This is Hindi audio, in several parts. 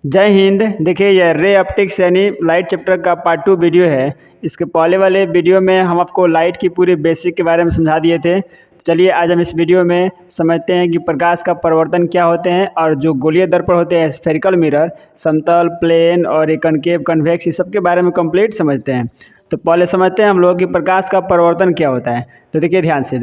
जय हिंद। देखिए, यह रे ऑप्टिक्स यानी लाइट चैप्टर का पार्ट 2 वीडियो है। इसके पहले वाले वीडियो में हम आपको लाइट की पूरी बेसिक के बारे में समझा दिए थे। चलिए आज हम इस वीडियो में समझते हैं कि प्रकाश का परावर्तन क्या होते हैं और जो गोलीय दर्पण होते हैं, स्फेरिकल मिरर, समतल, प्लेन और ये कनकेव, कन्वेक्स, इस सब के बारे में कंप्लीट समझते हैं। तो पहले समझते हैं हम लोग कि प्रकाश का परावर्तन क्या होता है। तो देखिए ध्यान से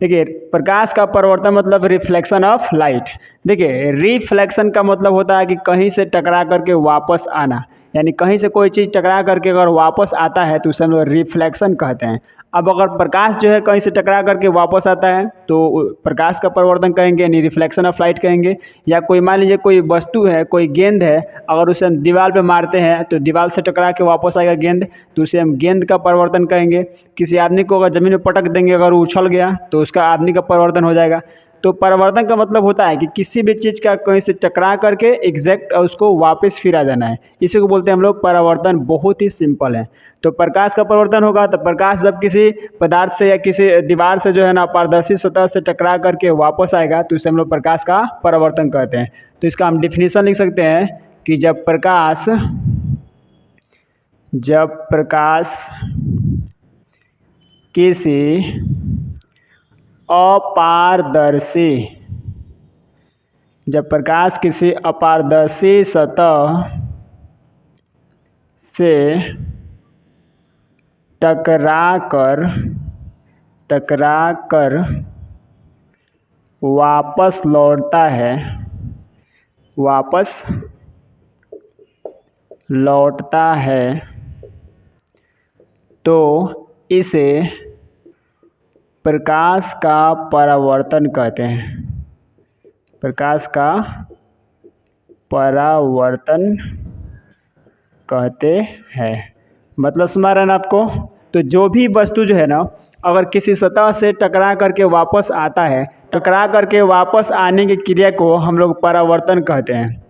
देखिए, प्रकाश का परावर्तन मतलब रिफ्लेक्शन ऑफ लाइट। देखिए, रिफ्लेक्शन का मतलब होता है कि कहीं से टकरा करके वापस आना, यानी कहीं से कोई चीज़ टकरा करके अगर वापस आता है तो उसे हम लोग रिफ्लेक्शन कहते हैं। अब अगर प्रकाश जो है कहीं से टकरा करके वापस आता है तो प्रकाश का परावर्तन कहेंगे, यानी रिफ्लेक्शन ऑफ लाइट कहेंगे। या कोई मान लीजिए कोई वस्तु है, कोई गेंद है, अगर उसे हम दीवार पे मारते हैं तो दीवार से टकरा के वापस आएगा गेंद, तो उसे हम गेंद का परावर्तन कहेंगे। किसी आदमी को अगर ज़मीन में पटक देंगे, अगर वो उछल गया तो उसका आदमी का परावर्तन हो जाएगा। तो परावर्तन का मतलब होता है कि किसी भी चीज़ का कहीं से टकरा करके एग्जैक्ट उसको वापस फिर आ जाना है, इसी को बोलते हैं हम लोग परावर्तन। बहुत ही सिंपल है। तो प्रकाश का परावर्तन होगा तो प्रकाश जब किसी पदार्थ से या किसी दीवार से जो है ना पारदर्शी सतह से टकरा करके वापस आएगा तो इसे हम लोग प्रकाश का परावर्तन कहते हैं। तो इसका हम डिफिनीसन लिख सकते हैं कि जब प्रकाश किसी अपारदर्शी सतह से टकरा कर वापस लौटता है तो इसे प्रकाश का परावर्तन कहते हैं। प्रकाश का परावर्तन कहते हैं। मतलब समझ रहे हैं आपको। तो जो भी वस्तु जो है ना, अगर किसी सतह से टकरा करके वापस आता है, टकरा करके वापस आने की क्रिया को हम लोग परावर्तन कहते हैं।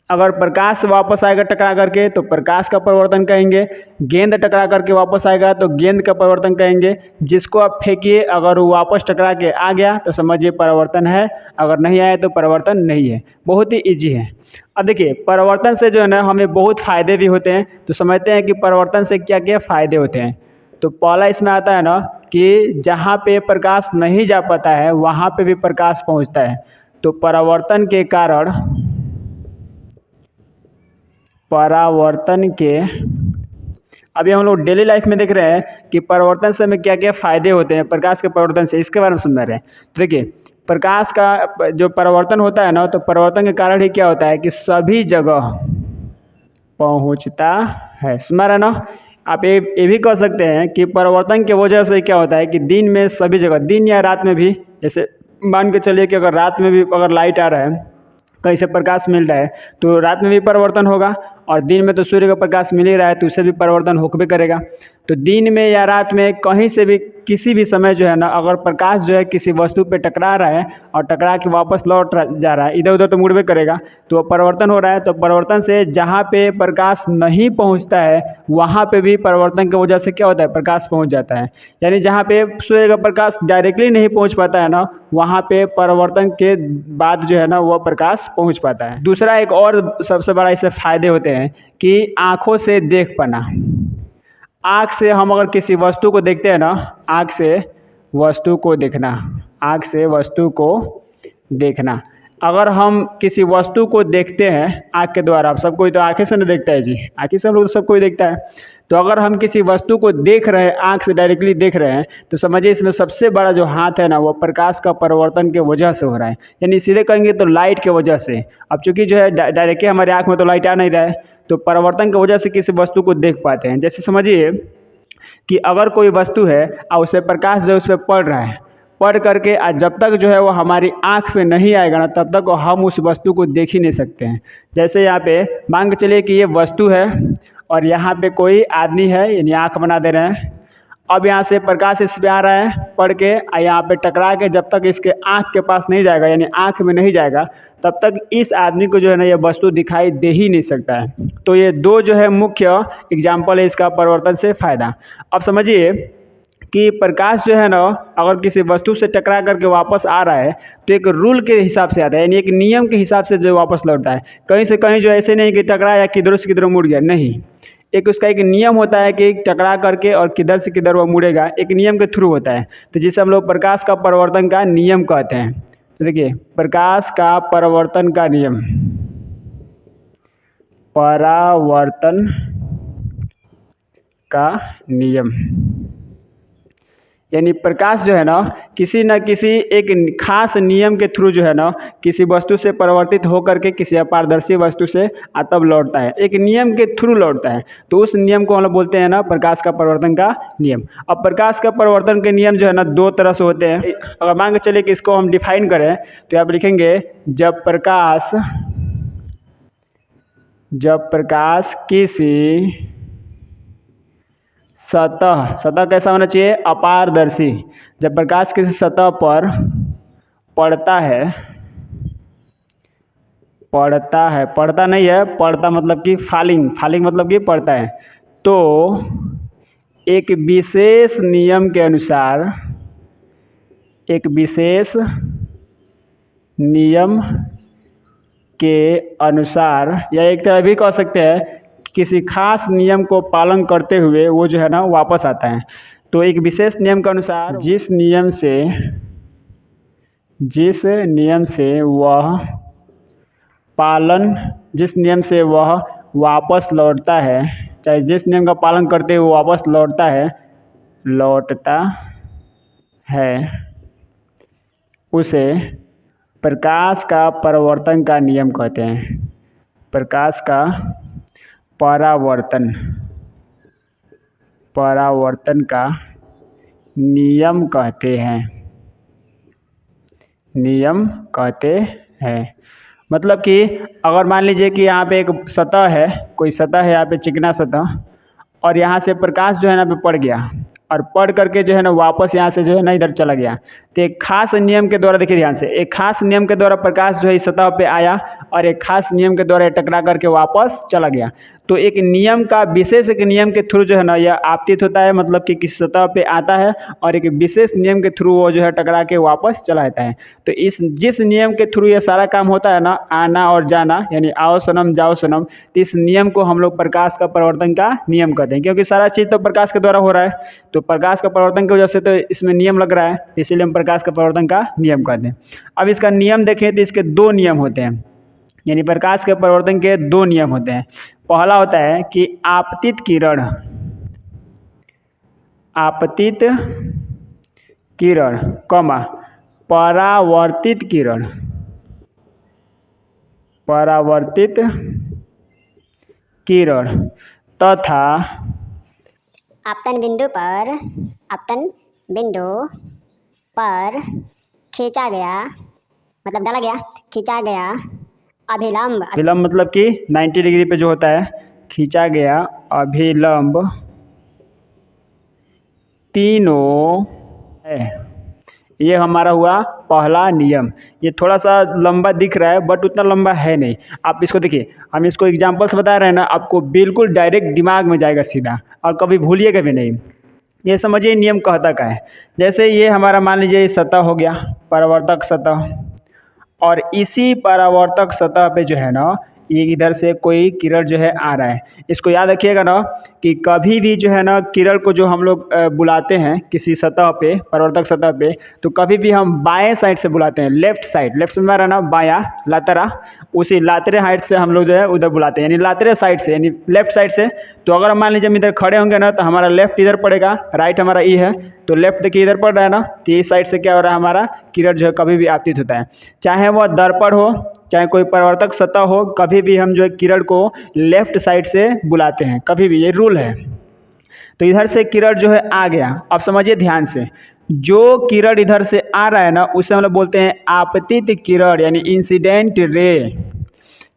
अगर प्रकाश वापस आएगा टकरा करके तो प्रकाश का परावर्तन कहेंगे। गेंद टकरा करके वापस आएगा तो गेंद का परावर्तन कहेंगे। जिसको आप फेंकिए, अगर वो वापस टकरा के आ गया तो समझिए परावर्तन है, अगर नहीं आया तो परावर्तन नहीं है। बहुत ही इजी है। अब देखिए, परावर्तन से जो है ना हमें बहुत फ़ायदे भी होते हैं। तो समझते हैं कि परावर्तन से क्या क्या फ़ायदे होते हैं। तो पहला इसमें आता है ना कि जहाँ पे प्रकाश नहीं जा पाता है वहाँ पे भी प्रकाश पहुँचता है। तो परावर्तन के अभी हम लोग डेली लाइफ में देख रहे हैं कि परावर्तन से हमें क्या क्या फ़ायदे होते हैं प्रकाश के परावर्तन से, इसके बारे में समझ रहे हैं। तो देखिए, प्रकाश का जो परावर्तन होता है ना, तो परावर्तन के कारण ही क्या होता है कि सभी जगह पहुंचता है। समझ रहे ना। आप ये भी कह सकते हैं कि परावर्तन की वजह से क्या होता है कि दिन में सभी जगह, दिन या रात में भी, जैसे मान के चलिए कि अगर रात में भी अगर लाइट आ रहा है, कहीं से प्रकाश मिल रहा है तो रात में भी परावर्तन होगा, और दिन में तो सूर्य का प्रकाश मिल ही रहा है तो उससे भी परावर्तन होकर करेगा। तो दिन में या रात में कहीं से भी किसी भी समय जो है ना, अगर प्रकाश जो है किसी वस्तु पे टकरा रहा है और टकरा के वापस लौट जा रहा है, इधर उधर तो मुड़बे करेगा, तो परावर्तन हो रहा है। तो परावर्तन से जहाँ पे प्रकाश नहीं पहुँचता है वहाँ पे भी परावर्तन की वजह से क्या होता है, प्रकाश पहुँच जाता है। यानी जहाँ पे सूर्य का प्रकाश डायरेक्टली नहीं पहुँच पाता है ना, वहाँ पे परावर्तन के बाद जो है ना वह प्रकाश पहुँच पाता है। दूसरा एक और सबसे बड़ा इससे फ़ायदे होते हैं कि आँखों से देख पाना। आँख से हम अगर किसी वस्तु को देखते हैं ना, आँख से वस्तु को देखना। अगर हम किसी वस्तु को देखते हैं आँख के द्वारा, आप सब कोई तो आँखें से नहीं देखता है जी, आँखें से हम लोग सब कोई देखता है। तो अगर हम किसी वस्तु को देख रहे हैं, आँख से डायरेक्टली देख रहे हैं, तो समझिए इसमें सबसे बड़ा जो हाथ है ना वो प्रकाश का परावर्तन के वजह से हो रहा है। यानी सीधे कहेंगे तो लाइट के वजह से। अब चूंकि जो है डायरेक्टली हमारे आँख में तो लाइट आ नहीं रहा है, तो परावर्तन की वजह से किसी वस्तु को देख पाते हैं। जैसे समझिए कि अगर कोई वस्तु है और उसे प्रकाश जो है उस पर पड़ रहा है, पढ़ करके जब तक जो है वो हमारी आँख पे नहीं आएगा ना, तब तक हम उस वस्तु को देख ही नहीं सकते हैं। जैसे यहाँ पे मान के चलिए कि ये वस्तु है और यहाँ पे कोई आदमी है, यानी आँख बना दे रहे हैं। अब यहाँ से प्रकाश इस पे आ रहा है पढ़ के, यहाँ पे टकरा के जब तक इसके आँख के पास नहीं जाएगा, यानी आँख में नहीं जाएगा, तब तक इस आदमी को जो है ना ये वस्तु दिखाई दे ही नहीं सकता है। तो ये दो जो है मुख्य एग्जाम्पल है इसका परावर्तन से फ़ायदा। अब समझिए कि प्रकाश जो है ना अगर किसी वस्तु से टकरा करके वापस आ रहा है तो एक रूल के हिसाब से आता है, यानी एक नियम के हिसाब से जो वापस लौटता है। कहीं से कहीं जो ऐसे नहीं कि टकराया किधर से किधर मुड़ गया, नहीं, एक उसका एक नियम होता है कि टकरा करके और किधर से किधर वो मुड़ेगा, एक नियम के थ्रू होता है। तो जिसे हम लोग प्रकाश का परावर्तन का नियम कहते हैं। तो देखिए, प्रकाश का परावर्तन का नियम, परावर्तन का नियम, यानी प्रकाश जो है ना किसी न किसी एक खास नियम के थ्रू जो है ना किसी वस्तु से परिवर्तित होकर के किसी अपारदर्शी वस्तु से तब लौटता है, एक नियम के थ्रू लौटता है। तो उस नियम को हम लोग बोलते हैं ना प्रकाश का परिवर्तन का नियम। अब प्रकाश का परिवर्तन के नियम जो है ना दो तरह से होते हैं। अगर मान के चलिए कि इसको हम डिफाइन करें तो आप लिखेंगे जब प्रकाश किसी सतह कैसा होना चाहिए, अपारदर्शी। जब प्रकाश किसी सतह पर पड़ता नहीं है, पड़ता मतलब कि फालिंग मतलब कि पड़ता है, तो एक विशेष नियम के अनुसार या एक तरह भी कह सकते हैं किसी खास नियम को पालन करते हुए वो जो है ना वापस आता है। तो एक विशेष नियम के अनुसार जिस नियम से वह वापस लौटता है, चाहे जिस नियम का पालन करते हुए वापस लौटता है उसे प्रकाश का परावर्तन का नियम कहते हैं। प्रकाश का परावर्तन का नियम कहते हैं। मतलब कि अगर मान लीजिए कि यहाँ पे एक सतह है, कोई सतह है यहाँ पे चिकना सतह, और यहाँ से प्रकाश जो है ना पे पड़ गया और पढ़ करके जो है ना वापस यहाँ से जो है ना इधर चला गया। तो एक खास नियम के द्वारा, देखिए ध्यान से, एक खास नियम के द्वारा प्रकाश जो है इस सतह पे आया और एक खास नियम के द्वारा टकरा करके वापस चला गया। तो एक नियम का विशेष एक नियम के थ्रू जो है ना यह आपतित होता है, मतलब कि किसी सतह पे आता है और एक विशेष नियम के थ्रू वो जो है टकरा के वापस चला जाता है। तो जिस नियम के थ्रू ये सारा काम होता है ना, आना और जाना, यानी आओ सनम जाओ सनम, तो इस नियम को हम लोग प्रकाश का परावर्तन का नियम कहते हैं, क्योंकि सारा चीज़ तो प्रकाश के द्वारा हो रहा है। तो प्रकाश का परावर्तन की वजह से तो इसमें नियम लग रहा है, इसीलिए हम प्रकाश का परावर्तन का नियम कहते हैं। अब इसका नियम देखें तो इसके दो नियम होते हैं, यानी प्रकाश के परावर्तन के दो नियम होते हैं। पहला होता है कि आपतित किरण, परावर्तित किरण तथा आपतन बिंदु पर खींचा गया, मतलब डाला गया, खींचा गया अभिलंब मतलब कि 90 डिग्री पे जो होता है, खींचा गया अभिलंब तीनों है। ये हमारा हुआ पहला नियम। ये थोड़ा सा लंबा दिख रहा है बट उतना लंबा है नहीं। आप इसको देखिए, हम इसको एग्जांपल से बता रहे हैं ना, आपको बिल्कुल डायरेक्ट दिमाग में जाएगा सीधा, और कभी भूलिएगा भी नहीं। ये समझिए नियम कहता क्या है। जैसे ये हमारा मान लीजिए सतह हो गया, परावर्तक सतह, और इसी परावर्तक सतह पे जो है ना ये इधर से कोई किरण जो है आ रहा है। इसको याद रखिएगा ना कि कभी भी जो है ना किरण को जो हम लोग बुलाते हैं किसी सतह पे, परावर्तक सतह पे, तो कभी भी हम बाएं साइड से बुलाते हैं, लेफ्ट से हमारा ना बायां लातरा, उसी लातरे हाइट से हम लोग जो है उधर बुलाते हैं, यानी लातरे साइड से, यानी लेफ्ट साइड से। तो अगर मान लीजिए हम इधर खड़े होंगे ना तो हमारा लेफ्ट इधर पड़ेगा, राइट हमारा ई है, तो लेफ्ट देखिए इधर पड़ रहा है ना, तो इस साइड से क्या हो रहा है, हमारा किरण जो है कभी भी आपतित होता है। चाहे वह दर्पण हो, चाहे कोई परावर्तक सतह हो, कभी भी हम जो है किरण को लेफ्ट साइड से बुलाते हैं, कभी भी, ये रूल है। तो इधर से किरण जो है आ गया, अब समझिए ध्यान से, जो किरण इधर से आ रहा है ना उसे हम लोग बोलते हैं आपतित किरण, यानी इंसिडेंट रे।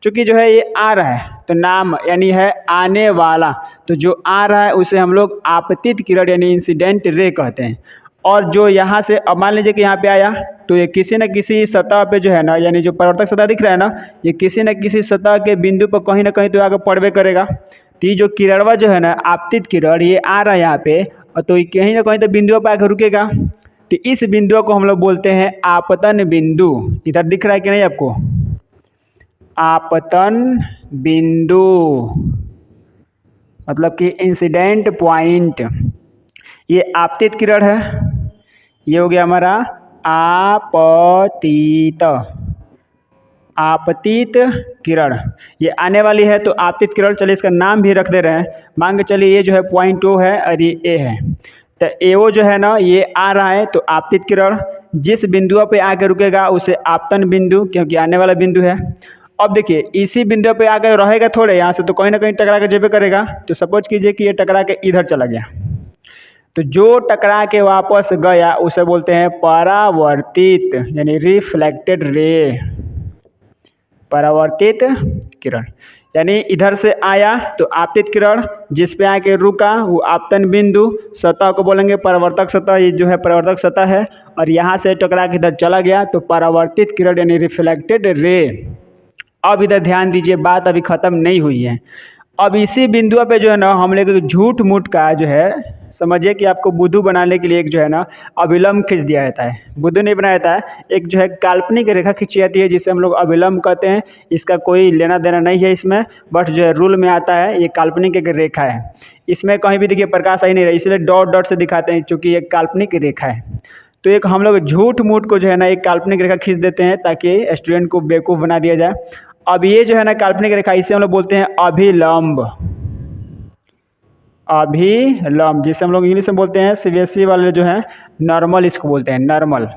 चूँकि जो है ये आ रहा है तो नाम यानी है आने वाला, तो जो आ रहा है उसे हम लोग आपतित किरण यानी इंसिडेंट रे कहते हैं। और जो यहाँ से, अब मान लीजिए कि यहाँ पे आया तो ये किसी न किसी सतह पे जो है ना, यानी जो परावर्तक सतह दिख रहा है ना, ये किसी न किसी सतह के बिंदु पर कहीं ना कहीं तो आगे पड़वे करेगा। तो ये जो किरणवा जो है ना, आपतित किरण, ये आ रहा है यहाँ पे और तो कहीं ना कहीं तो बिंदुओं पर आकर रुकेगा। तो इस बिंदु को हम लोग बोलते हैं आपतन बिंदु। इधर दिख रहा है कि नहीं आपको? आपतन बिंदु मतलब कि इंसिडेंट पॉइंट। ये आपतित किरण है, ये हो गया हमारा आपतित। आपतित किरण ये आने वाली है तो आपतित किरण। चलिए इसका नाम भी रख दे रहे हैं। मान के चलिए ये जो है पॉइंट ओ है और ये ए है, तो एओ जो है ना ये आ रहा है तो आपतित किरण जिस बिंदु पे आके रुकेगा उसे आपतन बिंदु, क्योंकि आने वाला बिंदु है। अब देखिए इसी बिंदु पे आकर रहेगा थोड़े यहाँ से तो कहीं ना कहीं टकरा के जेबे करेगा। तो सपोज कीजिए कि ये टकरा के इधर चला गया, तो जो टकरा के वापस गया उसे बोलते हैं परावर्तित यानी रिफ्लेक्टेड रे। परावर्तित किरण यानी इधर से आया तो आपतित किरण, जिस पे आके रुका वो आपतन बिंदु। सतह को बोलेंगे परावर्तक सतह, ये जो है परावर्तक सतह है। और यहाँ से टकरा के इधर चला गया तो परावर्तित किरण यानी रिफ्लेक्टेड रे। अब इधर ध्यान दीजिए, बात अभी ख़त्म नहीं हुई है। अब इसी बिंदु पे जो है ना हम लोग झूठ मूठ का जो है, समझिए कि आपको बुद्धू बनाने के लिए एक जो है ना अभिलंब खींच दिया जाता है। बुद्धू नहीं बनाया जाता है, एक जो है काल्पनिक रेखा खींची जाती है जिसे हम लोग अभिलंब कहते हैं। इसका कोई लेना देना नहीं है इसमें, बट जो है रूल में आता है। ये काल्पनिक एक रेखा है, इसमें कहीं भी देखिए प्रकाश आई नहीं रहा, इसलिए डॉट डॉट से दिखाते हैं क्योंकि ये काल्पनिक रेखा है। तो एक हम लोग झूठ मूठ को जो है ना एक काल्पनिक रेखा खींच देते हैं ताकि स्टूडेंट को बेवकूफ़ बना दिया जाए। अब ये जो है ना काल्पनिक रेखा, इसे हम लोग बोलते हैं अभिलंब। अभिलंब जिसे हम लोग इंग्लिश में बोलते हैं, सीबीएसई वाले जो है नॉर्मल इसको बोलते हैं, नॉर्मल।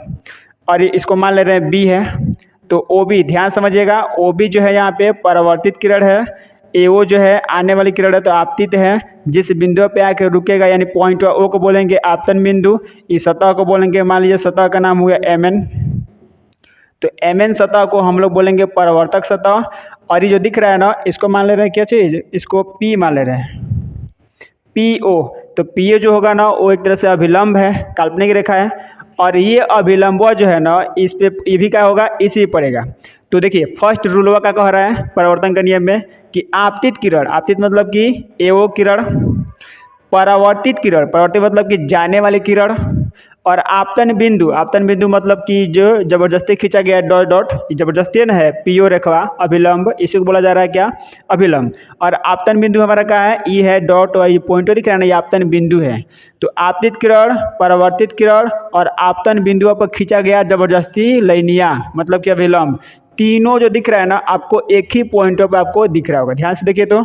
और इसको मान ले रहे हैं बी है, तो ओ बी ध्यान समझिएगा। ओ बी जो है यहाँ पे परावर्तित किरण है, एओ जो है आने वाली किरण है तो आपतित है। जिस बिंदु पे आके रुकेगा यानी पॉइंट ओ को बोलेंगे आपतन बिंदु। इस सतह को बोलेंगे, मान लीजिए सतह का नाम हुआ एम एन, तो एम एन सतह को हम लोग बोलेंगे परावर्तक सतह। और ये जो दिख रहा है ना इसको मान ले रहे हैं क्या चीज़, इसको पी मान ले रहे हैं, पी ओ। तो पी ओ जो होगा ना वो एक तरह से अभिलंब है, काल्पनिक रेखा है। और ये अभिलंब जो है ना इस पे ये भी क्या होगा, इसी पड़ेगा। तो देखिए फर्स्ट रूलवा का कह रहा है परावर्तन का नियम में कि आपतित किरण, आपतित मतलब कि एओ किरण, परावर्तित किरण, परावर्तित मतलब कि जाने वाली किरण, और आपतन बिंदु, आपतन बिंदु मतलब कि जो जबरदस्ती खींचा गया डॉट डॉट, जबरदस्ती न है पीओ रेखा अभिलंब, इसी को बोला जा रहा है क्या, अभिलंब। और आपतन बिंदु हमारा क्या है, ई है डॉट और ये पॉइंटर दिख रहा है ना, ये आपतन बिंदु है। तो आपतित किरण, परावर्तित किरण और आपतन बिंदुओं पर खींचा गया जबरदस्ती लाइनिया मतलब कि अभिलंब, तीनों जो दिख रहा है ना आपको एक ही पॉइंटों पे आपको दिख रहा होगा। ध्यान से देखिए तो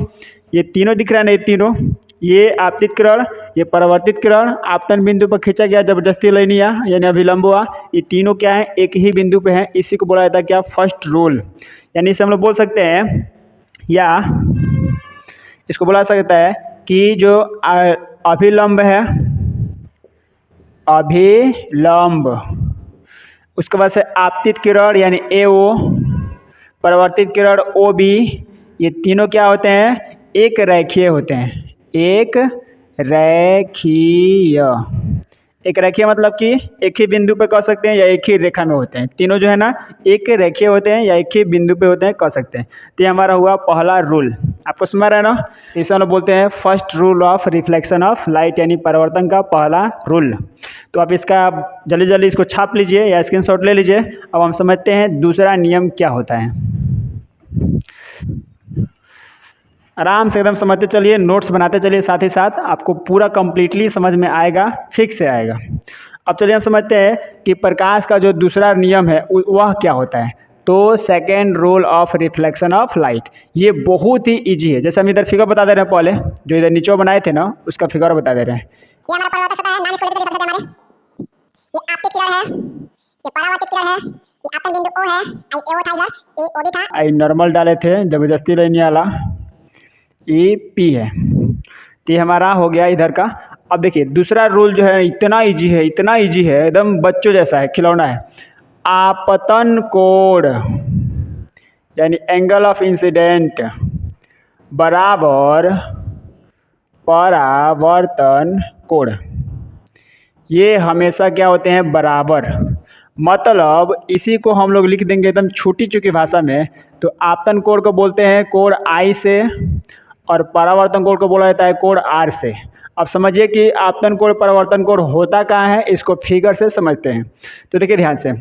ये तीनों दिख रहा है ना, ये तीनों, ये आपतित किरण, ये परावर्तित किरण, आपतन बिंदु पर खींचा गया जबरदस्ती लाइनिया यानी अभिलंब हुआ, ये तीनों क्या है, एक ही बिंदु पे हैं। इसी को बोला जाता है क्या, फर्स्ट रूल। यानी इसे हम लोग बोल सकते हैं या इसको बोला सकता है कि जो अभिलंब है, अभिलंब, उसके बाद से आपतित किरण यानी एओ, परावर्तित किरण ओ बी, ये तीनों क्या होते हैं, एक रेखीय होते हैं। एक रेखीय, एक रेखीय मतलब कि एक ही बिंदु पे कह सकते हैं या एक ही रेखा में होते हैं। तीनों जो है ना एक रेखीय होते हैं या एक ही बिंदु पे होते हैं कह सकते हैं। तो ये हमारा हुआ पहला रूल, आपको समझ रहा है ना। इसे हम लोग बोलते हैं first rule of reflection of light यानी परावर्तन का पहला रूल। तो आप इसका जल्दी जल्दी इसको छाप लीजिए या स्क्रीनशॉट ले लीजिए। अब हम समझते हैं दूसरा नियम क्या होता है। आराम से एकदम समझते चलिए, नोट्स बनाते चलिए, साथ ही साथ आपको पूरा कंप्लीटली समझ में आएगा, फिक्स से आएगा। अब चलिए हम समझते हैं कि प्रकाश का जो दूसरा नियम है वह क्या होता है। तो second rule of reflection of light, ये बहुत ही इजी है। जैसे हम इधर फिगर बता दे रहे हैं, पहले जो इधर नीचे बनाए थे ना उसका फिगर बता दे रहे हैं। ये हमारा परावर्तक सतह है, नाम इसको लेते हमारे, ये आपतित किरण है, ये परावर्तित किरण है, ये आपतन बिंदु ओ है, आई एओ था इधर, ए ओ भी था, आई नॉर्मल डाले थे जबरदस्ती लेने वाला, ये पी है। तो ये हमारा हो गया इधर का। अब देखिए दूसरा रूल जो है इतना इजी है, इतना इजी है, एकदम बच्चों जैसा है, खिलौना है। आपतन कोण यानी एंगल ऑफ इंसिडेंट बराबर परावर्तन कोण, ये हमेशा क्या होते हैं, बराबर। मतलब इसी को हम लोग लिख देंगे एकदम छोटी चुकी भाषा में। तो आपतन कोण को बोलते हैं कोण आई से और परावर्तन कोण को बोला जाता है कोण आर से। अब समझिए कि आपतन कोण परावर्तन कोण होता कहाँ है, इसको फिगर से समझते हैं। तो देखिए ध्यान से,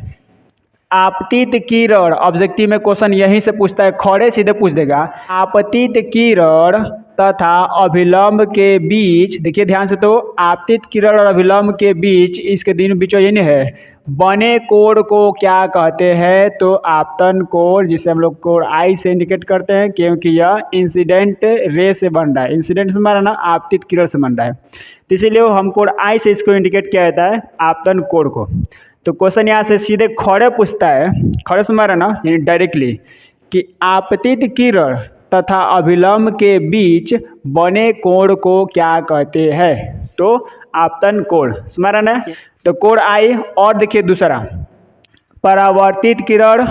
आपतित किरण, ऑब्जेक्टिव में क्वेश्चन यहीं से पूछता है, खड़े सीधे पूछ देगा। आपतित किरण तथा अभिलंब के बीच, देखिए ध्यान से, तो आपतित किरण और अभिलंब के बीच, इसके दिन बीच ये नहीं है, बने कोण को क्या कहते हैं? तो आपतन कोण, जिसे हम लोग कोण आई से इंडिकेट करते हैं, क्योंकि यह इंसिडेंट रे से बन रहा है। इंसिडेंट से बन रहा है ना, आपतित किरण से बन रहा है, तो इसीलिए हम कोण आई से इसको इंडिकेट किया जाता है, आपतन कोण को। तो क्वेश्चन यहाँ से सीधे खड़े पूछता है, खड़े से मारा ना, यानी डायरेक्टली, कि आपतित किरण तथा अभिलंब के बीच बने कोण को क्या कहते हैं? तो आपतन कोण, स्मरण ना। तो कोण आई, और देखिए दूसरा, परावर्तित किरण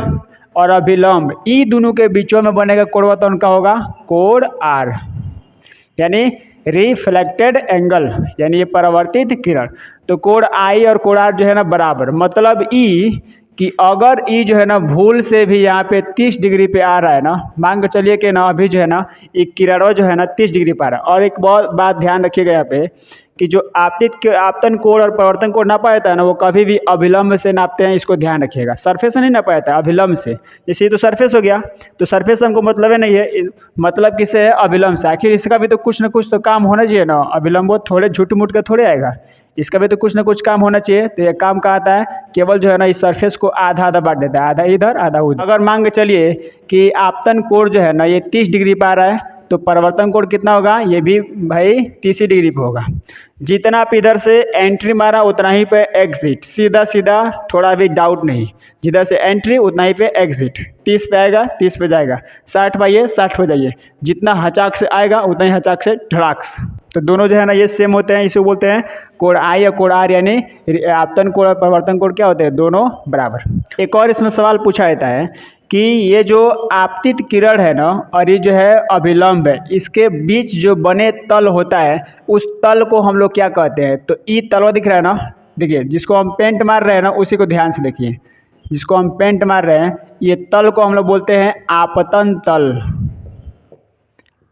और अभिलंब, ई दोनों के बीचों में बनेगा कोण, तो उनका होगा कोण आर, यानी रिफ्लेक्टेड एंगल, यानी ये परावर्तित किरण। तो कोण आई और कोण आर जो है ना बराबर, मतलब ई कि अगर ई जो है ना भूल से भी यहाँ पे 30 डिग्री पे आ रहा है ना, मान के चलिए कि ना अभी जो है ना एक किरण जो है ना 30 डिग्री पे आ रहा है। और एक बहुत बात ध्यान रखिएगा यहाँ पे, कि जो आपतन कोण और परावर्तन कोण नापा जाता है ना, वो कभी भी अभिलंब से नापते हैं, इसको ध्यान रखिएगा। सरफेस से नहीं नापा जाता है, अभिलंब से। जैसे ये तो सरफेस हो गया, तो सरफेस से हमको मतलब है नहीं है, मतलब किससे है? अभिलंब से। आखिर इसका भी तो कुछ ना कुछ तो काम होना चाहिए ना, अभिलंब वो थोड़े झूठ मूठ के थोड़े आएगा, इसका भी तो कुछ ना कुछ काम होना चाहिए। तो ये काम कहाँ आता है? केवल जो है ना इस सरफेस को आधा आधा बांट देता है, आधा इधर आधा उधर। अगर मान के चलिए कि आपतन कोण जो है ना ये 30 डिग्री पर आ रहा है, तो परावर्तन कोण कितना होगा? ये भी भाई 30 डिग्री पे होगा। जितना आप इधर से एंट्री मारा उतना ही पे एग्जिट, सीधा सीधा, थोड़ा भी डाउट नहीं, जिधर से एंट्री उतना ही पे एग्जिट। 30 पे आएगा 30 पे जाएगा, 60 पे आइए 60 पे जाइए, जितना हचाक से आएगा उतना ही हचाक से ढड़ाक्स। तो दोनों जो है ना ये सेम होते हैं, इसे बोलते हैं कोण आई या कोण आर, यानी आपतन कोण और परावर्तन कोण क्या होते हैं? दोनों बराबर। एक और इसमें सवाल पूछा जाता है कि ये जो आपतित किरण है ना और ये जो है अभिलंब है, इसके बीच जो बने तल होता है, उस तल को हम लोग क्या कहते हैं? तो ई तलवा दिख रहा है ना, देखिए जिसको हम पेंट मार रहे हैं ना, उसी को ध्यान से देखिए, जिसको हम पेंट मार रहे हैं, ये तल को हम लोग बोलते हैं आपतन तल।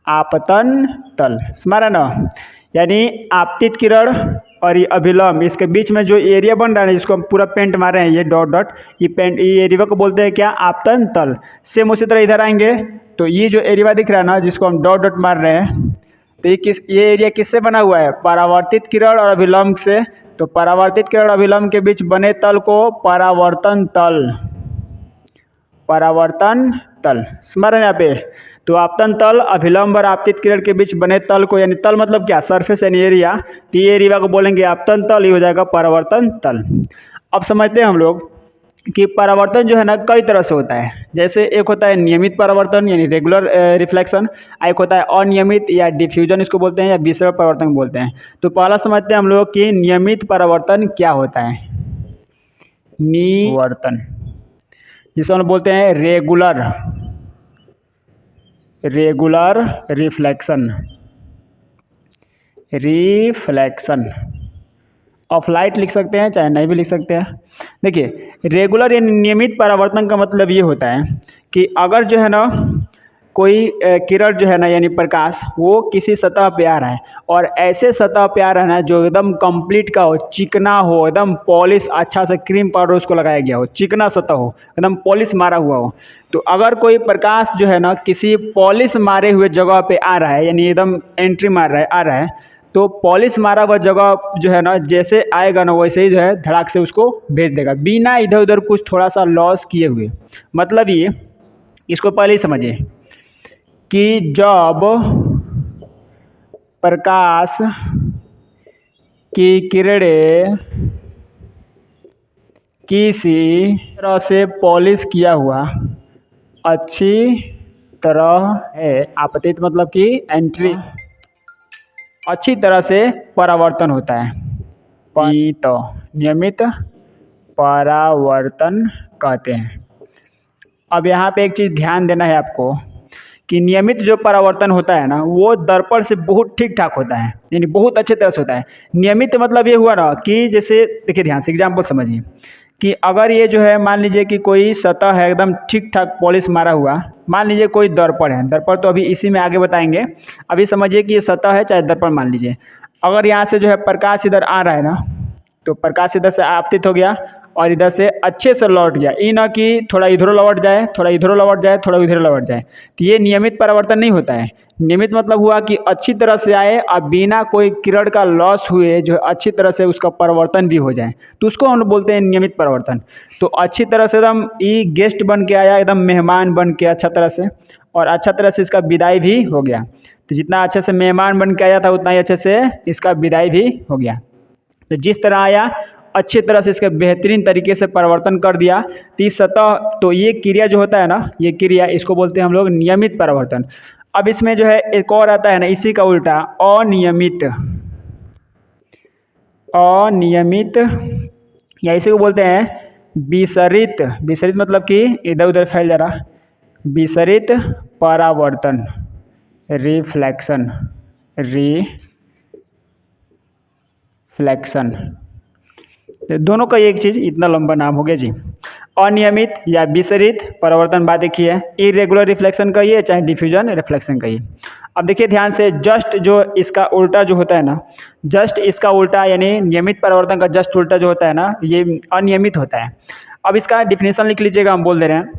आपतन तल, स्मरण है ना, यानी आपतित किरण और ये अभिलंब, इसके बीच में जो एरिया बन रहा है जिसको हम पूरा पेंट मार रहे हैं, ये डॉट डॉट, ये पेंट, ये एरिया को बोलते हैं क्या? आपतन तल। सेम उसी तरह इधर आएंगे तो ये जो एरिया दिख रहा है ना, जिसको हम डॉट डॉट मार रहे हैं, तो ये एरिया किससे बना हुआ है? परावर्तित किरण और अभिलंब से। तो परावर्तित किरण और अभिलंब के बीच बने तल को परावर्तन तल, परावर्तन तल, स्मरण यहाँ पे। तो आपतन तल, अभिलंब और आपतित किरण के बीच बने तल को, यानी तल मतलब क्या? सरफेस यानी एरिया, तो ये एरिया को बोलेंगे आपतन तल, ये हो जाएगा परावर्तन तल। अब समझते हैं हम लोग कि परावर्तन जो है ना कई तरह से होता है। जैसे एक होता है नियमित परावर्तन यानी रेगुलर रिफ्लेक्शन, एक होता है अनियमित या डिफ्यूजन इसको बोलते हैं, या विसरण परावर्तन बोलते हैं। तो पहला समझते हैं हम लोग कि नियमित परावर्तन क्या होता है। निवर्तन, जिसे हम बोलते हैं रेगुलर रिफ्लेक्शन, ऑफ लाइट लिख सकते हैं, चाहे नहीं भी लिख सकते हैं। देखिए रेगुलर यानी नियमित परावर्तन का मतलब ये होता है कि अगर जो है ना कोई किरण जो है ना यानी प्रकाश, वो किसी सतह पे आ रहा है और ऐसे सतह पे आ रहा है ना जो एकदम कंप्लीट का हो, चिकना हो, एकदम पॉलिश, अच्छा से क्रीम पाउडर उसको लगाया गया हो, चिकना सतह हो, एकदम पॉलिश मारा हुआ हो। तो अगर कोई प्रकाश जो है ना किसी पॉलिश मारे हुए जगह पे आ रहा है, यानी एकदम एंट्री मार रहा है, आ रहा है, तो पॉलिश मारा हुआ जगह जो है ना जैसे आएगा ना वैसे ही जो है धड़ाक से उसको भेज देगा, बिना इधर उधर कुछ थोड़ा सा लॉस किए हुए। मतलब ये, इसको पहले ही समझिए कि जब प्रकाश की किरणें किसी तरह से पॉलिश किया हुआ अच्छी तरह है, आपतित मतलब कि एंट्री, अच्छी तरह से परावर्तन होता है, तो नियमित परावर्तन कहते हैं। अब यहाँ पे एक चीज़ ध्यान देना है आपको कि नियमित जो परावर्तन होता है ना वो दर्पण से बहुत ठीक ठाक होता है, यानी बहुत अच्छे तरह से होता है। नियमित मतलब ये हुआ ना कि जैसे देखिए ध्यान से एग्जाम्पल समझिए कि अगर ये जो है मान लीजिए कि कोई सतह है एकदम ठीक ठाक पॉलिश मारा हुआ, मान लीजिए कोई दर्पण है, दर्पण तो अभी इसी में आगे बताएंगे, अभी समझिए कि ये सतह है चाहे दर्पण मान लीजिए। अगर यहाँ से जो है प्रकाश इधर आ रहा है ना, तो प्रकाश इधर से आपतित हो गया और इधर से अच्छे से लौट गया, ये ना कि थोड़ा इधर लौट जाए, थोड़ा इधर लौट जाए, थोड़ा इधर लौट जाए, तो ये नियमित परावर्तन नहीं होता है। नियमित मतलब हुआ कि अच्छी तरह से आए और बिना कोई किरण का लॉस हुए जो अच्छी तरह से उसका परिवर्तन भी हो जाए, तो उसको हम लोग बोलते हैं नियमित परावर्तन। तो अच्छी तरह से एकदम ये गेस्ट बन के आया, एकदम मेहमान बन के अच्छा तरह से, और अच्छा तरह से इसका विदाई भी हो गया। तो जितना अच्छे से मेहमान बन के आया था उतना ही अच्छे से इसका विदाई भी हो गया। तो जिस तरह आया अच्छी तरह से इसका बेहतरीन तरीके से परिवर्तन कर दिया। तो इस सतह, तो ये क्रिया जो होता है ना, ये क्रिया इसको बोलते हैं हम लोग नियमित परावर्तन। अब इसमें जो है एक और आता है ना इसी का उल्टा, अनियमित। अनियमित या इसी को बोलते हैं विसरित। विसरित मतलब कि इधर उधर फैल जा रहा, विसरित परावर्तन, रिफ्लेक्शन, रिफ्लेक्शन। तो दोनों का एक चीज़, इतना लंबा नाम हो गया जी। अनियमित या विसरित परावर्तन बात देखिए, इरेगुलर रिफ्लेक्शन कहिए चाहे डिफ्यूजन रिफ्लेक्शन कहिए। अब देखिए ध्यान से, जस्ट जो इसका उल्टा जो होता है ना, जस्ट इसका उल्टा यानी नियमित परावर्तन का जस्ट उल्टा जो होता है ना, ये अनियमित होता है। अब इसका डिफिनेशन लिख लीजिएगा, हम बोल दे रहे हैं।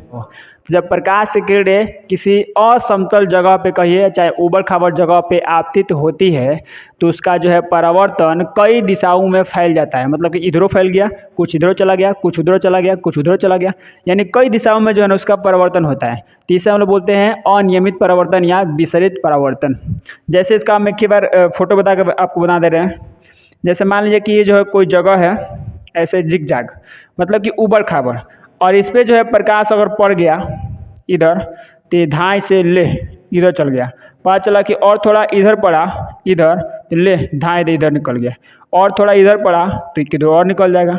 जब प्रकाश की किरणें किसी असमतल जगह पे कहिए चाहे ऊबड़ खाबड़ जगह पे आपतित होती है, तो उसका जो है परावर्तन कई दिशाओं में फैल जाता है। मतलब कि इधरों फैल गया, कुछ इधरों चला गया, कुछ उधरों चला गया, कुछ उधरों चला गया, यानी कई दिशाओं में जो है ना उसका परावर्तन होता है। तो इसे हम लोग बोलते हैं अनियमित परावर्तन या विसरित परावर्तन। जैसे इसका हम एक बार फोटो बता के आपको बता दे रहे हैं। जैसे मान लीजिए कि ये जो है कोई जगह है ऐसे जिगजैग, मतलब कि ऊबड़ खाबड़, और इस पर जो है प्रकाश अगर पड़ गया इधर, तो धाई से ले इधर चल गया, पता चला कि और थोड़ा इधर पड़ा इधर, तो ले धाई दे इधर निकल गया, और थोड़ा इधर पड़ा तो किधर और निकल जाएगा।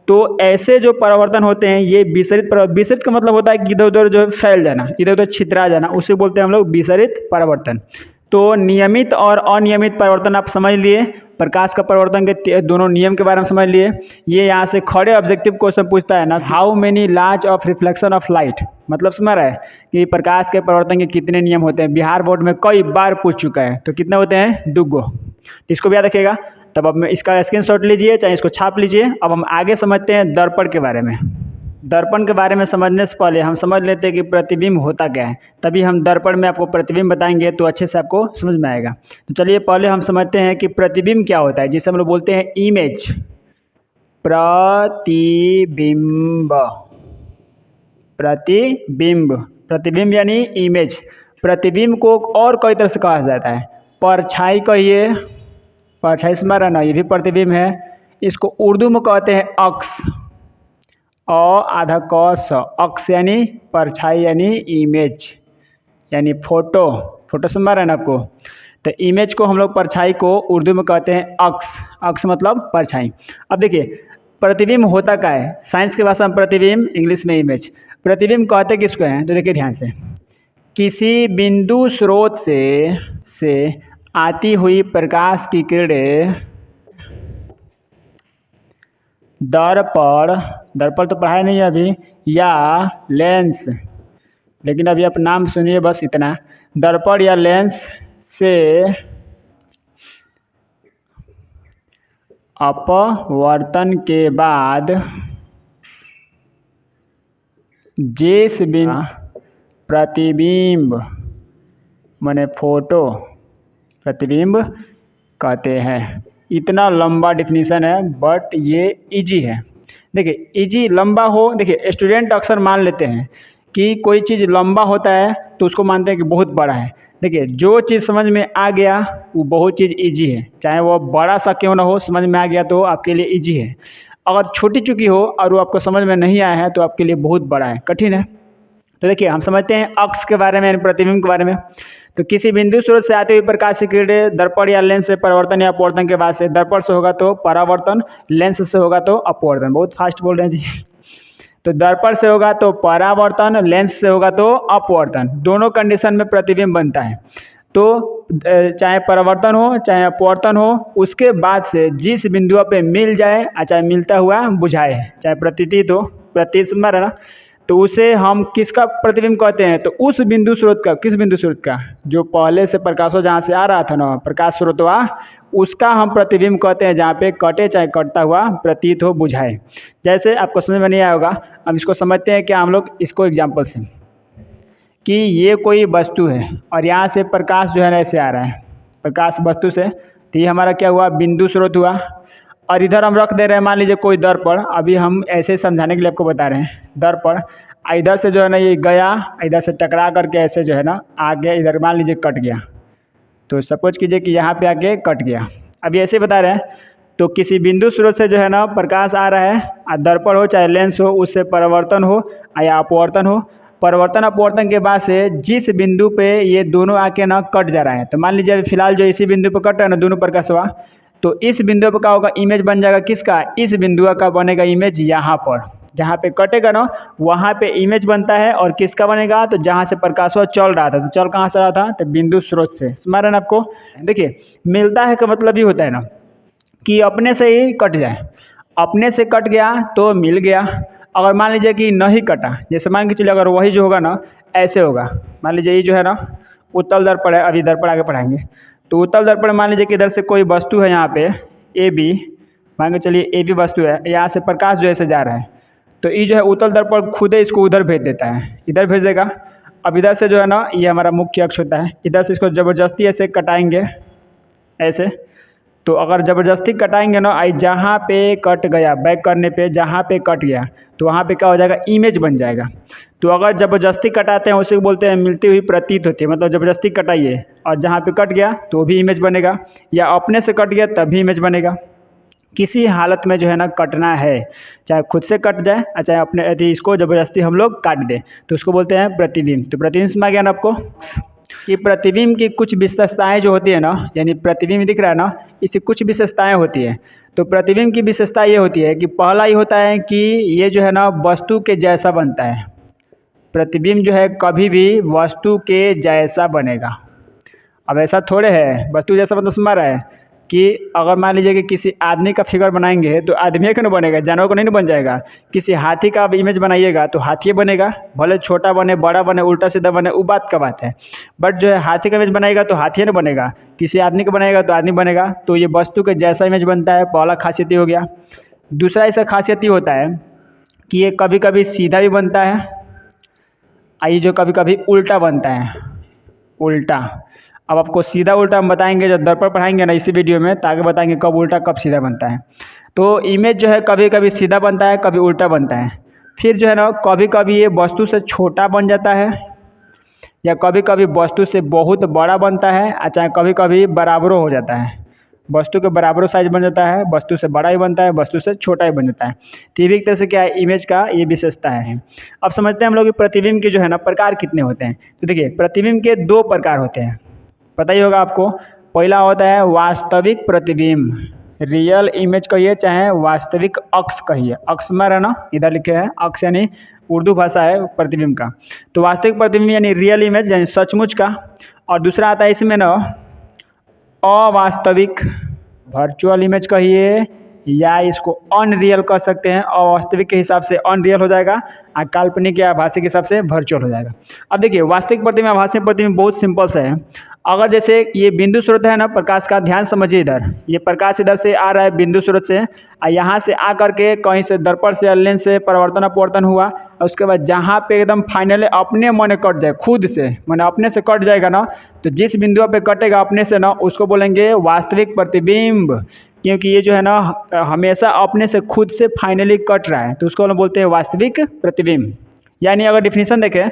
तो ऐसे जो परावर्तन होते हैं ये विसरित विसरित का मतलब होता है कि इधर उधर जो फैल जाना, इधर उधर छितरा जाना, उसे बोलते हैं हम लोग विसरित परावर्तन। तो नियमित और अनियमित परिवर्तन आप समझ लिए, प्रकाश का परिवर्तन के दोनों नियम के बारे में समझ लिए। ये यहाँ से खड़े ऑब्जेक्टिव क्वेश्चन पूछता है ना, how many laws of reflection of light, मतलब समझ रहा है कि प्रकाश के परिवर्तन के कितने नियम होते हैं। बिहार बोर्ड में कई बार पूछ चुका है, तो कितने होते हैं, 2 इसको भी याद रखिएगा। तब अब इसका स्क्रीनशॉट लीजिए चाहे इसको छाप लीजिए। अब हम आगे समझते हैं दर्पण के बारे में। दर्पण के बारे में समझने से पहले हम समझ लेते हैं कि प्रतिबिंब होता क्या है, तभी हम दर्पण में आपको प्रतिबिंब बताएंगे तो अच्छे से आपको समझ में आएगा। तो चलिए पहले हम समझते हैं कि प्रतिबिंब क्या होता है, जिसे हम लोग बोलते हैं इमेज। प्रतिबिंब, प्रतिबिंब, प्रतिबिंब यानी इमेज। प्रतिबिंब को और कई तरह से कहा जाता है, परछाई कहिए, परछाई से मारा ना, ये भी प्रतिबिंब है। इसको उर्दू में कहते हैं अक्स, आधा क स, अक्स यानी परछाई यानी इमेज यानी फोटो, फोटो से मारा ना आपको। तो इमेज को हम लोग, परछाई को उर्दू में कहते हैं अक्स, अक्स मतलब परछाई। अब देखिए प्रतिबिंब होता क्या है, साइंस की भाषा में प्रतिबिंब, इंग्लिश में इमेज। प्रतिबिंब कहते किसको हैं, तो देखिए ध्यान से, किसी बिंदु स्रोत से आती हुई प्रकाश की किरणें दर्पण, दर्पण तो पढ़ाया नहीं है अभी, या लेंस, लेकिन अभी आप नाम सुनिए बस इतना, दर्पण या लेंस से अपवर्तन के बाद जिस बिंदु प्रतिबिंब माने फोटो, प्रतिबिंब कहते हैं। इतना लंबा डिफिनीशन है बट ये इजी है। देखिए इजी लंबा हो, देखिए स्टूडेंट अक्सर मान लेते हैं कि कोई चीज़ लंबा होता है तो उसको मानते हैं कि बहुत बड़ा है। देखिए जो चीज़ समझ में आ गया वो बहुत चीज़ इजी है, चाहे वो बड़ा सा क्यों ना हो, समझ में आ गया तो आपके लिए इजी है। अगर छोटी चुकी हो और वो आपको समझ में नहीं आया है तो आपके लिए बहुत बड़ा है, कठिन है। तो देखिए हम समझते हैं अक्स के बारे में यानी प्रतिबिंब के बारे में। तो किसी बिंदु स्रोत से आते हुए प्रकाश की किरणें दर्पण या लेंस से परावर्तन या अपवर्तन के बाद से, दर्पण से होगा तो परावर्तन, लेंस से होगा तो अपवर्तन। बहुत फास्ट बोल रहे हैं जी। तो दर्पण से होगा तो परावर्तन, लेंस से होगा तो अपवर्तन, दोनों कंडीशन में प्रतिबिंब बनता है। तो चाहे परावर्तन हो चाहे अपवर्तन हो, उसके बाद से जिस बिंदुओं पे मिल जाए, चाहे मिलता हुआ बुझाए, चाहे प्रतीत हो, प्रतीत में रहना, तो उसे हम किसका प्रतिबिंब कहते हैं? तो उस बिंदु स्रोत का, किस बिंदु स्रोत का? जो पहले से प्रकाश जहाँ से आ रहा था ना, प्रकाश स्रोतवा, उसका हम प्रतिबिंब कहते हैं, जहाँ पे कटे चाहे कटता हुआ प्रतीत हो, बुझाए। जैसे आपको समझ में नहीं आया होगा, अब इसको समझते हैं क्या हम लोग इसको एग्जाम्पल से, कि ये कोई वस्तु है और यहाँ से प्रकाश जो है ना ऐसे आ रहा है, प्रकाश वस्तु से, तो ये हमारा क्या हुआ? बिंदु स्रोत हुआ। और इधर हम रख दे रहे हैं, मान लीजिए कोई दर्पण, अभी हम ऐसे समझाने के लिए आपको बता रहे हैं, दर्पण इधर से जो है ना ये गया, इधर से टकरा करके ऐसे जो है ना आगे इधर मान लीजिए कट गया, तो सपोज कीजिए कि यहाँ पे आके कट गया। अभी ऐसे बता रहे हैं, तो किसी बिंदु स्रोत से जो है ना प्रकाश आ रहा है, दर्पण हो चाहे लेंस हो, उससे परावर्तन हो या अपवर्तन हो, परिवर्तन अपवर्तन के बाद से जिस बिंदु पे ये दोनों आके ना कट जा रहा है, तो मान लीजिए अभी फिलहाल जो इसी बिंदु पे कट रहा है ना दोनों प्रकाश हुआ, तो इस बिंदु पर क्या होगा? इमेज बन जाएगा किसका? इस बिंदु का बनेगा इमेज यहाँ पर, जहाँ पे कटेगा ना वहाँ पे इमेज बनता है। और किसका बनेगा? तो जहाँ से प्रकाश चल रहा था, तो चल कहाँ से रहा था? तो बिंदु स्रोत से। समझ रहे हैं आपको? देखिए, मिलता है का मतलब ही होता है ना कि अपने से ही कट जाए, अपने से कट गया तो मिल गया। अगर मान लीजिए कि नहीं कटा, जैसे मान के चलिए अगर वही जो होगा ना ऐसे होगा, मान लीजिए ये जो है ना उत्तल दर्पण है, अभी दर्पण आगे पढ़ाएंगे, तो उत्तल दर्पण मान लीजिए कि इधर से कोई वस्तु है यहाँ पे ए बी, मान के चलिए ए बी वस्तु है, यहाँ से प्रकाश जो ऐसे जा रहा है, तो ये जो है उत्तल दर्पण खुद ही इसको उधर भेज देता है, इधर भेज देगा। अब इधर से जो है ना ये हमारा मुख्य अक्ष होता है, इधर से इसको ज़बरदस्ती ऐसे कटाएंगे ऐसे, तो अगर ज़बरदस्ती कटाएंगे ना, आई जहाँ पे कट गया, बैक करने पे जहाँ पे कट गया तो वहाँ पे क्या हो जाएगा? इमेज बन जाएगा। तो अगर ज़बरदस्ती कटाते हैं उसे बोलते हैं मिलती हुई प्रतीत होती है, मतलब ज़बरदस्ती कटाइए और जहाँ पे कट गया तो भी इमेज बनेगा, या अपने से कट गया तब भी इमेज बनेगा। किसी हालत में जो है ना कटना है, चाहे खुद से कट जाए और चाहे अपने यदि इसको ज़बरदस्ती हम लोग काट दें, तो उसको बोलते हैं प्रतिबिंब। तो प्रतिबिंब समझ गया ना आपको कि प्रतिबिंब की कुछ विशेषताएं जो होती है ना, यानी प्रतिबिंब दिख रहा है ना, इसकी कुछ विशेषताएं होती है। तो प्रतिबिंब की विशेषता ये होती है कि पहला ये होता है कि ये जो है ना वस्तु के जैसा बनता है। प्रतिबिंब जो है कभी भी वस्तु के जैसा बनेगा। अब ऐसा थोड़े है वस्तु जैसा, मतलब समझ रहा है कि अगर मान लीजिए कि किसी आदमी का फिगर बनाएंगे तो आदमी का नहीं बनेगा, जानवर को नहीं बन जाएगा। किसी हाथी का इमेज बनाइएगा तो हाथी बनेगा, भले छोटा बने बड़ा बने उल्टा सीधा बने, वो बात का बात है, बट जो है हाथी का इमेज बनाएगा तो हाथी नहीं बनेगा, किसी आदमी का बनाएगा तो आदमी बनेगा। तो ये वस्तु के जैसा इमेज बनता है, पहला खासियत हो गया। दूसरा ऐसा खासियत ये होता है कि ये कभी कभी सीधा भी बनता है, ये जो कभी कभी उल्टा बनता है, उल्टा। अब आपको सीधा उल्टा हम बताएंगे जब दर्पण पढ़ाएंगे ना इसी वीडियो में, ताकि बताएंगे कब उल्टा कब सीधा बनता है। तो इमेज जो है कभी कभी सीधा बनता है, कभी उल्टा बनता है। फिर जो है ना कभी कभी ये वस्तु से छोटा बन जाता है, या कभी कभी वस्तु से बहुत बड़ा बनता है, चाहे कभी कभी बराबरों हो जाता है, वस्तु के बराबरों साइज बन जाता है, वस्तु से बड़ा ही बनता है, वस्तु से छोटा ही बन जाता है। तो ये भी एक तरह से क्या है, इमेज का ये विशेषता है। अब समझते हैं हम लोग कि प्रतिबिंब के जो है ना प्रकार कितने होते हैं। तो देखिए, प्रतिबिंब के दो प्रकार होते हैं, पता ही होगा आपको। पहला होता है वास्तविक प्रतिबिंब, रियल इमेज कहिए चाहे वास्तविक अक्ष कहिए, अक्ष में रहना इधर लिखे हैं, अक्ष यानी उर्दू भाषा है प्रतिबिंब का। तो वास्तविक प्रतिबिंब यानी रियल इमेज यानी सचमुच का। और दूसरा आता है इसमें ना अवास्तविक, वर्चुअल इमेज कहिए या इसको अनरियल कह सकते हैं। अवास्तविक के हिसाब से अनरियल हो जाएगा और काल्पनिक या आभासी के हिसाब से वर्चुअल हो जाएगा। अब देखिए, वास्तविक प्रतिबिंब आभासी प्रतिबिंब बहुत सिंपल सा है। अगर जैसे ये बिंदु स्रोत है ना प्रकाश का, ध्यान समझिए, इधर ये प्रकाश इधर से आ रहा है बिंदु स्रोत से, और यहाँ से आ करके कहीं से दर्पण से लेंस से परिवर्तन अपवर्तन हुआ, और उसके बाद जहाँ पे एकदम फाइनली अपने मन कट जाए, खुद से मैंने अपने से कट जाएगा ना, तो जिस बिंदु पे कटेगा अपने से ना उसको बोलेंगे वास्तविक प्रतिबिंब। क्योंकि ये जो है ना हमेशा अपने से खुद से फाइनली कट रहा है, तो उसको बोलते हैं वास्तविक प्रतिबिंब। यानी अगर डिफिनीशन देखें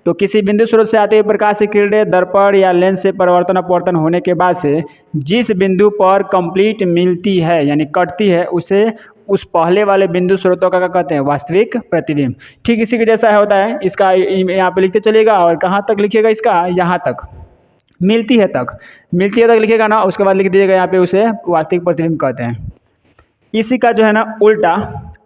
तो किसी बिंदु स्रोत से आते हुए प्रकाश की किरणें दर्पण या लेंस से परिवर्तन अपवर्तन होने के बाद से जिस बिंदु पर कंप्लीट मिलती है यानी कटती है, उसे उस पहले वाले बिंदु स्रोतों का क्या कहते हैं, वास्तविक प्रतिबिंब। ठीक इसी के जैसा होता है इसका, यहाँ पे लिखते चलिएगा और कहाँ तक लिखिएगा इसका, यहाँ तक मिलती है तक, मिलती है तक लिखिएगा ना, उसके बाद लिख दीजिएगा यहाँ पे उसे वास्तविक प्रतिबिंब कहते हैं। इसी का जो है ना उल्टा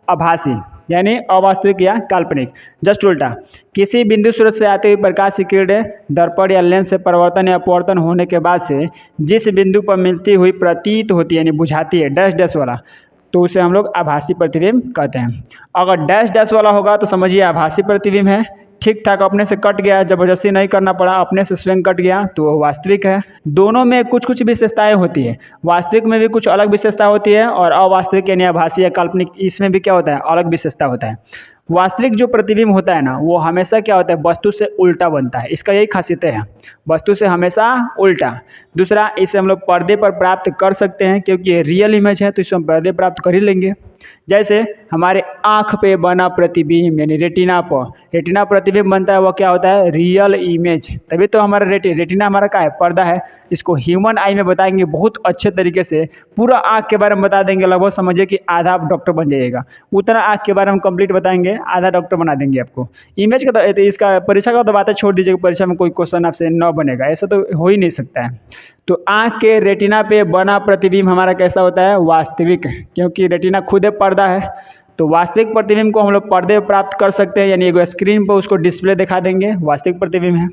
आभासी यानी अवास्तविक या काल्पनिक, जस्ट उल्टा। किसी बिंदु स्रोत से आते हुए प्रकाश की किरणें दर्पण या लेंस से परिवर्तन या अपवर्तन होने के बाद से जिस बिंदु पर मिलती हुई प्रतीत होती है यानी बुझाती है, डैश डैश वाला, तो उसे हम लोग आभासी प्रतिबिंब कहते हैं। अगर डैश डैश वाला होगा तो समझिए आभासी प्रतिबिंब है, ठीक ठाक अपने से कट गया, ज़बरदस्ती नहीं करना पड़ा, अपने से स्वयं कट गया तो वो वास्तविक है। दोनों में कुछ कुछ विशेषताएं होती है, वास्तविक में भी कुछ अलग विशेषता होती है और अवास्तविक यानी आभासी या काल्पनिक इसमें भी क्या होता है, अलग विशेषता होता है। वास्तविक जो प्रतिबिंब होता है ना वो हमेशा क्या होता है, वस्तु से उल्टा बनता है, इसका यही खासियत है, वस्तु से हमेशा उल्टा। दूसरा, इसे हम लोग पर्दे पर प्राप्त कर सकते हैं क्योंकि ये रियल इमेज है तो इसे हम पर्दे प्राप्त कर ही लेंगे। जैसे हमारे आँख पे बना प्रतिबिंब यानी रेटिना प्रतिबिंब बनता है, वो क्या होता है, रियल इमेज। तभी तो हमारा रेटिना हमारा क्या है, पर्दा है। इसको ह्यूमन आई में बताएंगे बहुत अच्छे तरीके से, पूरा आँख के बारे में बता देंगे, लगभग समझिए कि आधा आप डॉक्टर बन जाइएगा। उतना आँख के बारे में कंप्लीट बताएंगे, आधा डॉक्टर बना देंगे आपको। इमेज का तो इसका परीक्षा का तो बातें छोड़ दीजिए, परीक्षा में कोई क्वेश्चन आपसे न बनेगा, ऐसा तो हो ही नहीं सकता है। तो आँख के रेटिना पे बना प्रतिबिंब हमारा कैसा होता है, वास्तविक, क्योंकि रेटिना खुद एक पर्दा है। तो वास्तविक प्रतिबिंब को हम लोग पर्दे प्राप्त कर सकते हैं, यानी एक स्क्रीन पर उसको डिस्प्ले दिखा देंगे, वास्तविक प्रतिबिंब है।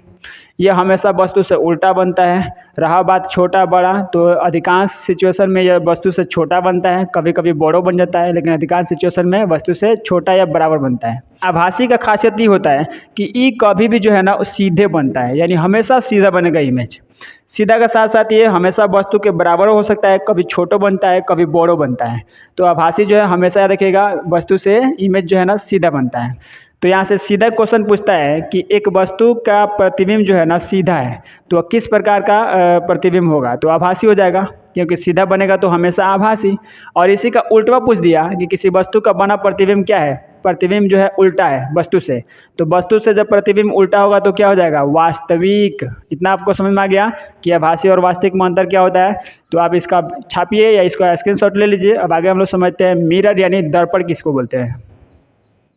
यह हमेशा वस्तु से उल्टा बनता है। रहा बात छोटा बड़ा, तो अधिकांश सिचुएशन में यह वस्तु से छोटा बनता है, कभी कभी बड़ो बन जाता है, लेकिन अधिकांश सिचुएशन में वस्तु से छोटा या बराबर बनता है। आभासी का खासियत ये होता है कि ई कभी भी जो है ना सीधे बनता है, यानी हमेशा सीधा बनेगा इमेज। सीधा का साथ साथ ये हमेशा वस्तु के बराबर हो सकता है, कभी छोटो बनता है, कभी बड़ो बनता है। तो आभासी जो है हमेशा याद रखिएगा, वस्तु से इमेज जो है ना सीधा बनता है। तो यहाँ से सीधा क्वेश्चन पूछता है कि एक वस्तु का प्रतिबिंब जो है ना सीधा है, तो किस प्रकार का प्रतिबिंब होगा, तो आभासी हो जाएगा, क्योंकि सीधा बनेगा तो हमेशा आभासी। और इसी का उल्टा पूछ दिया कि किसी वस्तु का बना प्रतिबिंब क्या है, प्रतिबिंब जो है उल्टा है वस्तु से, तो वस्तु से जब प्रतिबिंब उल्टा होगा तो क्या हो जाएगा, वास्तविक। इतना आपको समझ में आ गया कि आभासी और वास्तविक में अंतर क्या होता है। तो आप इसका छापिए या इसका स्क्रीनशॉट ले लीजिए। अब आगे हम लोग समझते हैं मिरर यानी दर्पण किसको बोलते हैं।